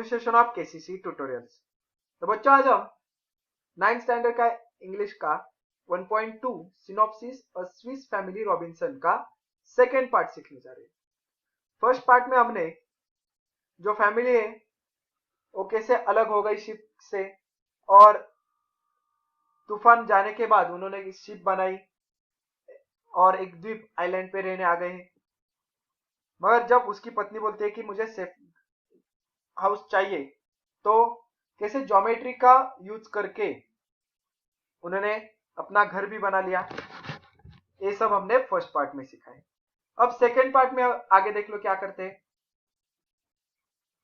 Pronunciation of KCC tutorials. तो बच्चों आज हम 9th स्टैंडर्ड का इंग्लिश का 1.2 सिनॉप्सिस अ स्विस फैमिली रॉबिन्सन का सेकेंड पार्ट सीखने जा रहे हैं। फर्स्ट पार्ट में हमने जो फैमिली है वो कैसे अलग हो गई शिप से और तूफान जाने के बाद उन्होंने शिप बनाई और एक द्वीप आइलैंड पे रहने आ गए। मगर जब उसकी पत्नी बोलती है कि मुझे सेफ हाउस चाहिए तो कैसे ज्योमेट्री का यूज करके उन्होंने अपना घर भी बना लिया। ये सब हमने फर्स्ट पार्ट में सीखा है। अब सेकेंड पार्ट में आगे देख लो क्या करते हैं।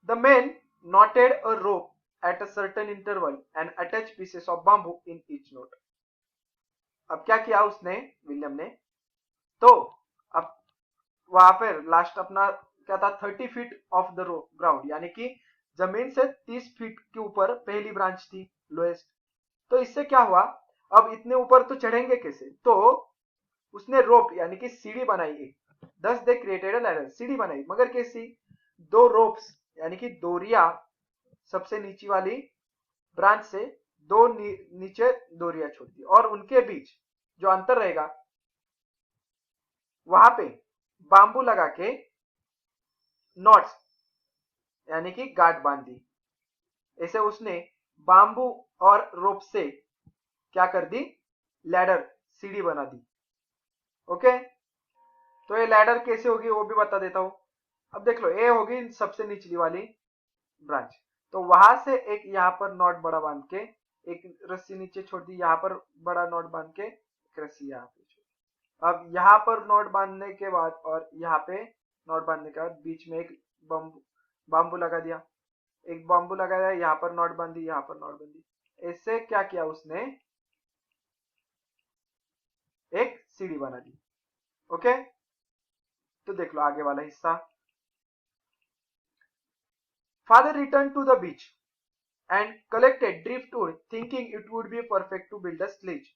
The man knotted a rope at a certain interval and attached pieces of bamboo in each knot। अब क्या किया उसने विलियम ने, तो अब वहां पर लास्ट अपना क्या था 30 फीट ऑफ द ग्राउंड, यानी कि जमीन से 30 फीट के ऊपर पहली ब्रांच थी लोएस्ट। तो इससे क्या हुआ, अब इतने ऊपर तो चढ़ेंगे कैसे, तो उसने रोप यानी कि सीढ़ी बनाई। दस दे क्रिएटेड अ लैडर, सीढ़ी बनाई मगर कैसी, दो रोप्स यानी कि दोरिया सबसे नीचे वाली ब्रांच से दो नीचे दोरिया छोड़ दी और उनके बीच जो अंतर रहेगा वहां पे बांबू लगा के नॉट्स यानी कि गांठ बांध दी। ऐसे उसने बांबू और रोप से क्या कर दी, लैडर सीढ़ी बना दी। ओके, तो ये लैडर कैसे होगी वो भी बता देता हूं। अब देख लो, ये होगी सबसे निचली वाली ब्रांच, तो वहां से एक यहाँ पर नॉट बड़ा बांध के एक रस्सी नीचे छोड़ दी, यहाँ पर बड़ा नॉट बांध के एक रस्सी यहाँ पे छोड़। अब यहाँ पर नॉट बांधने के बाद और यहाँ पे नॉट बांधने के बाद बीच में एक बांबू लगा दिया, एक बांबू लगा दिया, यहाँ पर नॉट बांधी, यहाँ पर नॉट बांधी। ऐसे क्या किया उसने, एक सीढ़ी बना दी। ओके, तो देख लो आगे वाला हिस्सा। Father returned to the beach and collected driftwood, thinking it would be perfect to build a sledge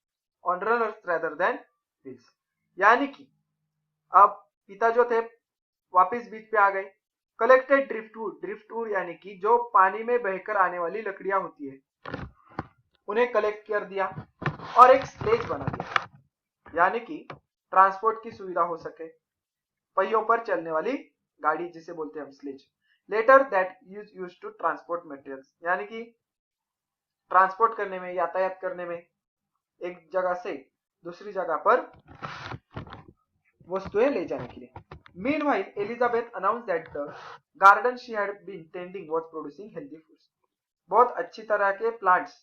on runners rather than wheels। यानी कि अब पिता जो थे वापस बीच पे आ गए। कलेक्टेड ड्रिफ्टवुड, ड्रिफ्टवुड यानी कि जो पानी में बहकर आने वाली लकड़ियां होती है उन्हें कलेक्ट कर दिया और एक स्लेज बना दिया, यानी कि ट्रांसपोर्ट की सुविधा हो सके, पहियों पर चलने वाली गाड़ी जिसे बोलते हैं हम sledge. Later that use to transport materials, यानी कि ट्रांसपोर्ट करने में, यातायात करने में, एक जगह से दूसरी जगह पर वस्तुएं ले जाने के लिए। Meanwhile, Elizabeth announced that the garden she had been tending was producing healthy foods। बहुत अच्छी तरह के प्लांट्स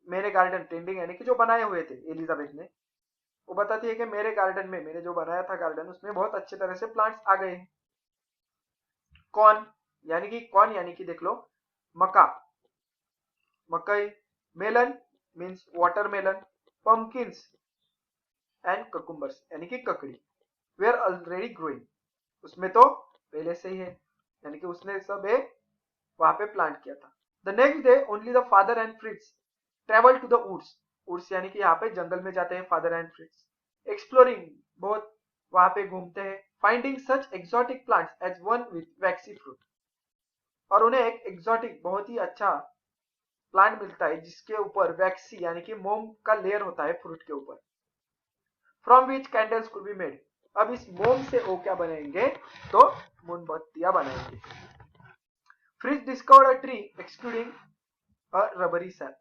मेरे गार्डन, टेंडिंग यानी कि जो बनाए हुए थे एलिजाबेथ ने, वो बताती है कि मेरे गार्डन में, मैंने जो बनाया था गार्डन, उसमें बहुत अच्छे तरह से प्लांट्स आ गए हैं। कॉर्न यानी कि देख लो मक्का, मकई, मेलन मीन्स वाटरमेलन, पंपकिन्स एंड ककुम्बर्स यानी कि ककड़ी, वेयर ऑलरेडी ग्रोइंग, उसमें तो पहले से ही है, यानी कि उसने सब वहां पे प्लांट किया था। The next day only the father and Fritz travel to the woods, woods यानी कि यहाँ पे जंगल में जाते हैं फादर एंड फ्रिट्ज, एक्सप्लोरिंग, बहुत वहां पे घूमते हैं, finding such exotic plants as one with waxy fruit, और उन्हें एक एक्सोटिक बहुत ही अच्छा प्लांट मिलता है जिसके ऊपर वैक्सी यानी कि मोम का लेयर होता है फ्रूट के ऊपर, from which candles could be made. अब इस मोम से वो क्या बनाएंगे, तो मोमबत्तियां बनाएंगे। Fridge discovered a tree excluding a rubbery SAP,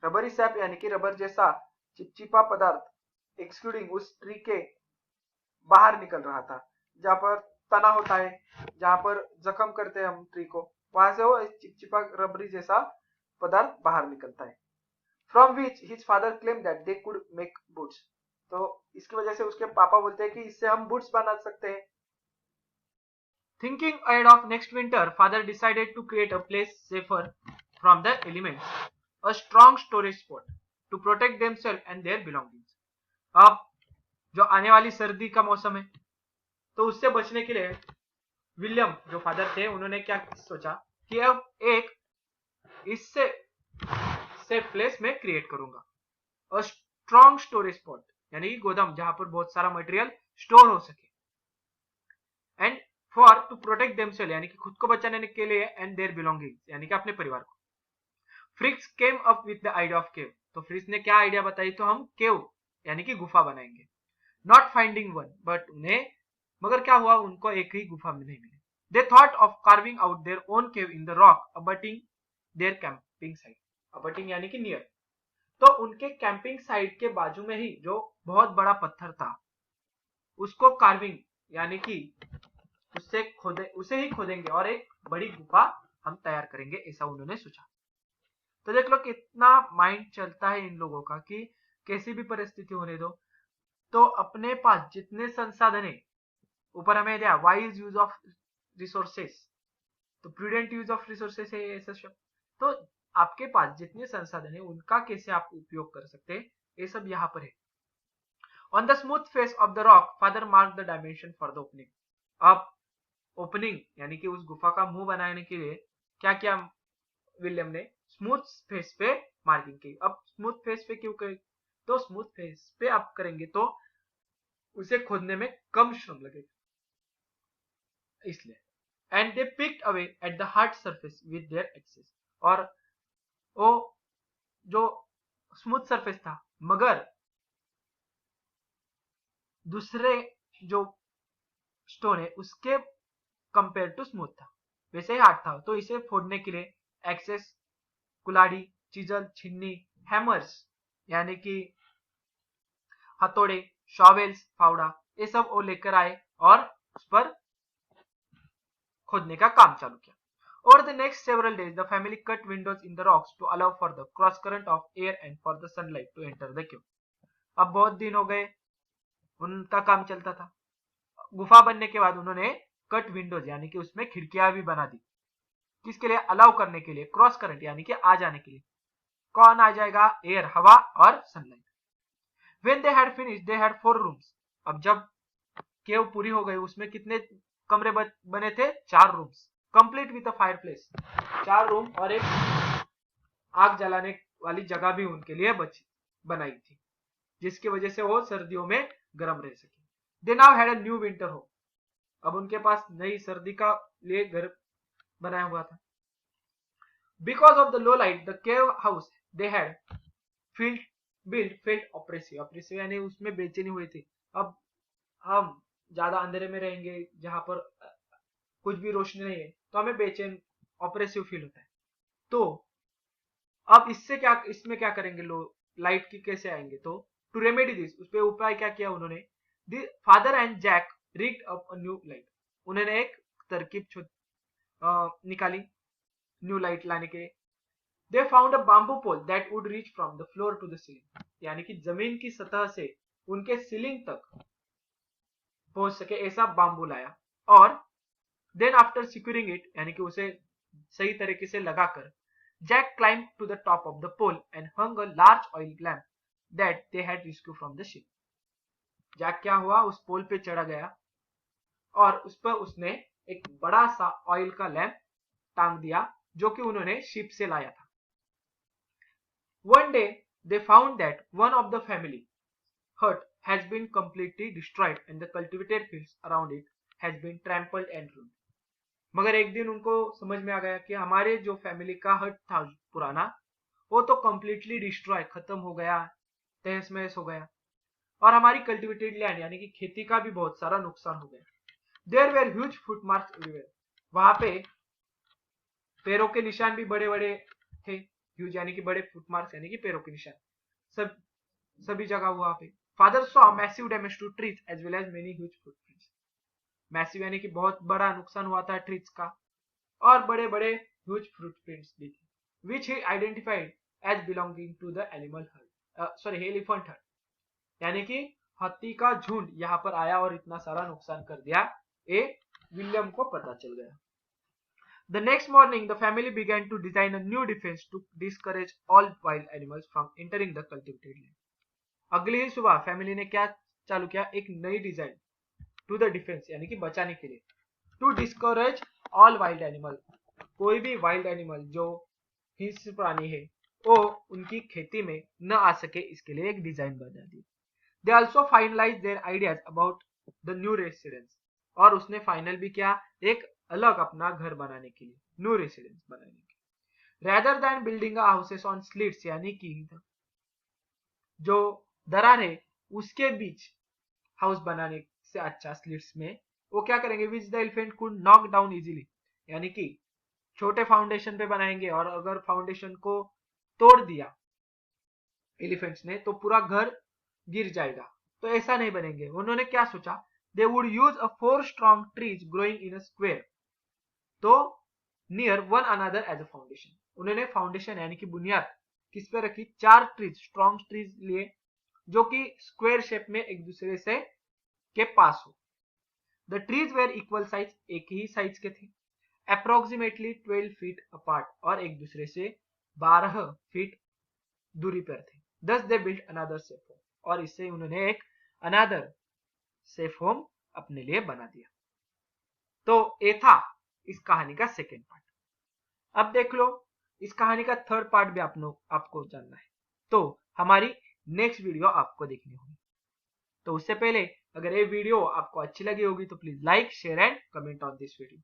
rubbery SAP यानी कि रबर जैसा चिपचिपा पदार्थ एक्सक्लूडिंग उस ट्री के बाहर निकल रहा था, जहां पर तना होता है, जहां पर जख्म करते हैं हम ट्री को, वहां से वो चिपचिपा रबरी जैसा पदार्थ बाहर निकलता है। From which his father claim that they could make boots, तो इसकी वजह से उसके पापा बोलते हैं कि इससे हम बूट्स बना सकते हैं। Thinking ahead of next winter, father decided to create a place safer from the elements, a strong storage spot to protect themselves and their belongings. अब जो आने वाली सर्दी का मौसम है तो उससे बचने के लिए विलियम जो फादर थे उन्होंने क्या सोचा कि अब एक इससे सेफ प्लेस में क्रिएट करूंगा, अ स्ट्रॉन्ग स्टोरेज स्पॉट यानी कि गोदाम जहां पर बहुत सारा मटेरियल स्टोर हो सके, and for to protect themselves यानी कि खुद को बचाने के लिए एंड देयर बिलोंगिंग्स यानी कि अपने परिवार को. Fricks came up with the idea of cave. तो फ्रिक्स ने क्या आइडिया बताई, तो हम केव यानी कि गुफा बनाएंगे. नॉट फाइंडिंग वन, बट उन्हें मगर क्या हुआ, उनको एक ही गुफा में नहीं मिली. They thought of carving out their own cave in the rock abutting their camping site. Abutting यानी कि नियर. तो उनके कैंपिंग साइट के बाजू में ही जो बहुत बड़ा पत्थर था उसको कार्विंग यानी कि उसे ही खोदेंगे और एक बड़ी गुफा हम तैयार करेंगे, ऐसा उन्होंने सोचा. तो देख लो कितना माइंड चलता है इन लोगों का कि कैसी भी परिस्थिति होने दो, तो अपने पास जितने संसाधन है, ऊपर हमें दिया वाइज यूज ऑफ रिसोर्सेस, तो प्रूडेंट यूज ऑफ रिसोर्सेस है ऐसा शब्द. तो आपके पास जितने संसाधन है उनका कैसे आप उपयोग कर सकते हैं, ये सब यहाँ पर है. On the smooth face of the rock father mark the dimension for the opening. अब ओपनिंग यानी कि उस गुफा का मुंह बनाने के लिए क्या किया विलियम ने, स्मूथ फेस पे मार्किंग की. अब स्मूथ फेस पे क्यों करें, तो स्मूथ फेस पे आप करेंगे तो उसे खोदने में कम श्रम लगेगा, इसलिए. And they picked away at the hard surface with their axes. और वो जो स्मूथ सरफेस था मगर दूसरे जो स्टोन है उसके कंपेयर टू स्मूथ था, वैसे ही हार्ड था. तो इसे फोड़ने के लिए एक्सेस, कुल्हाड़ी, चिजल, छिन्नी, हैमर्स यानी कि हथौड़े, शॉवेल्स, फावड़ा, ये सब वो लेकर आए और उस पर खोदने का काम चालू किया. Over the next several days, the family cut windows in the rocks to allow for the cross current of air and for the sunlight to enter the cave. अब बहुत दिन हो गए उनका काम चलता था. गुफा बनने के बाद उन्होंने कट विंडोज यानी कि उसमें खिड़कियां भी बना दी. किसके लिए, अलाउ करने के लिए, क्रॉस करंट यानी कि आ जाने के लिए. कौन आ जाएगा, एयर, हवा और sunlight. When they had finished, they had 4 rooms. अब जब केव पूरी हो गई उसमें कितने कमरे बने थे, 4 rooms. Complete with a fireplace, 4 room और एक आग जलाने वाली जगह भी उनके लिए बनाई थी, जिसकी वजह से वो सर्दियों में गर्म रह सके. They now had a new winter home. अब उनके पास नई सर्दी का लिए घर बनाया हुआ था. Because of the low light the cave house they had felt oppressive यानी उसमें बेचैनी हुई थी. अब हम ज्यादा अंधेरे में रहेंगे जहां पर कुछ भी रोशनी नहीं है तो हमें बेचैन ऑपरेसिव फील होता है. तो अब इसमें क्या करेंगे लोग, लाइट की कैसे आएंगे, तो टू रेमेडी दिस, उस पर उपाय क्या किया उन्होंने. Father and Jack rigged up a new light. उन्होंने एक तरकीब निकाली न्यू लाइट लाने के. They found a bamboo pole that would reach from the floor to the ceiling. यानी कि जमीन की सतह से उनके सीलिंग तक पहुंच सके ऐसा बाम्बू लाया. और देन आफ्टर सिक्योरिंग इट यानी कि उसे सही तरीके से लगाकर Jack climbed to the top of the pole and hung a large oil lamp that they had rescued from the ship. Jack क्या हुआ, उस पोल पे चढ़ा गया और उस पर उसने एक बड़ा सा ऑयल का लैंप टांग दिया जो कि उन्होंने शिप से लाया था. One day they found that one of the family hut has been completely destroyed and the cultivated fields around it has been trampled and ruined. मगर एक दिन उनको समझ में आ गया कि हमारे जो फैमिली का हट था पुराना, वो तो कंप्लीटली डिस्ट्रॉय, खत्म हो गया, तहस महस हो गया, और हमारी कल्टिवेटेड लैंड यानी कि खेती का भी बहुत सारा नुकसान हो गया. There were huge footmarks everywhere. वहां पे पैरों के निशान भी बड़े बड़े थे. ह्यूज यानी कि बड़े, फुटमार्क्स यानी कि पैरों के निशान सभी जगह वहां पे. Father saw massive damage to trees as well as many huge footprints. Massive यानी कि बहुत बड़ा नुकसान हुआ था ट्रीज का, और बड़े बड़े ह्यूज फुटप्रिंट्स भी थे, which he identified as belonging to the elephant herd. यानी कि हाथी का झुंड यहाँ पर आया और इतना सारा नुकसान कर दिया, ये विलियम को पता चल गया. The next morning, the family began to design a new defense to discourage all wild animals from entering the cultivated land. अगली ही सुबह फैमिली ने क्या चालू किया, एक नई डिजाइन टू द डिफेंस यानी कि बचाने के लिए, to discourage all wild animal. कोई भी वाइल्ड एनिमल जो हिंस्र प्राणी है वो उनकी खेती में न आ सके, इसके लिए एक डिजाइन बना दी. They also finalize their ideas about the new residence. और उसने फाइनल भी किया एक अलग अपना घर बनाने के लिए, न्यू रेसिडेंस बनाने के लिए, rather than building houses on slits, यानी कि जो दरार है उसके बीच हाउस बनाने से अच्छा स्लिट्स में वो क्या करेंगे, which the elephant could knock down easily, यानी कि छोटे फाउंडेशन पे बनाएंगे और अगर फाउंडेशन को तोड़ दिया एलिफेंट्स ने तो पूरा घर गिर जाएगा, तो ऐसा नहीं बनेंगे। उन्होंने क्या सोचा, they would use a 4 strong trees growing in a square, तो near one another as a foundation. उन्होंने फाउंडेशन यानी कि बुनियाद किस पे रखी, 4 ट्रीज, स्ट्रॉन्ग ट्रीज लिए जो कि स्क्वायर शेप में एक दूसरे से के पास हो। The trees were equal size, एक ही साइज के थे, अप्रोक्सीमेटली 12 फीट अपार्ट, और एक दूसरे से 12 फीट दूरी पर थे। दस they built another safe home, और इससे उन्होंने एक अनदर सेफ होम अपने लिए बना दिया। तो ये था इस कहानी का सेकेंड पार्ट। अब देख लो इस कहानी का थर्ड पार्ट भी आपको जानना है, तो हमारी नेक्स्ट वीडियो आपको देखनी होगी। तो उससे पहले अगर ये वीडियो आपको अच्छी लगी होगी तो please like, share and comment on this video.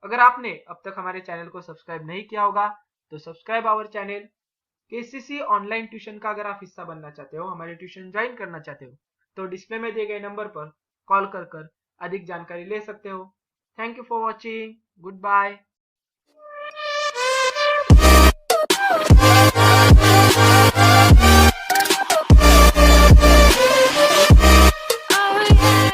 अगर आपने अब तक हमारे चैनल को सब्सक्राइब नहीं किया होगा तो subscribe our channel. KCC online tuition का अगर आप हिस्सा बनना चाहते हो, हमारे ट्यूशन ज्वाइन करना चाहते हो, तो डिस्प्ले में दिए गए नंबर पर कॉल कर अधिक जानकारी ले सकते हो। Thank you for watching, good bye.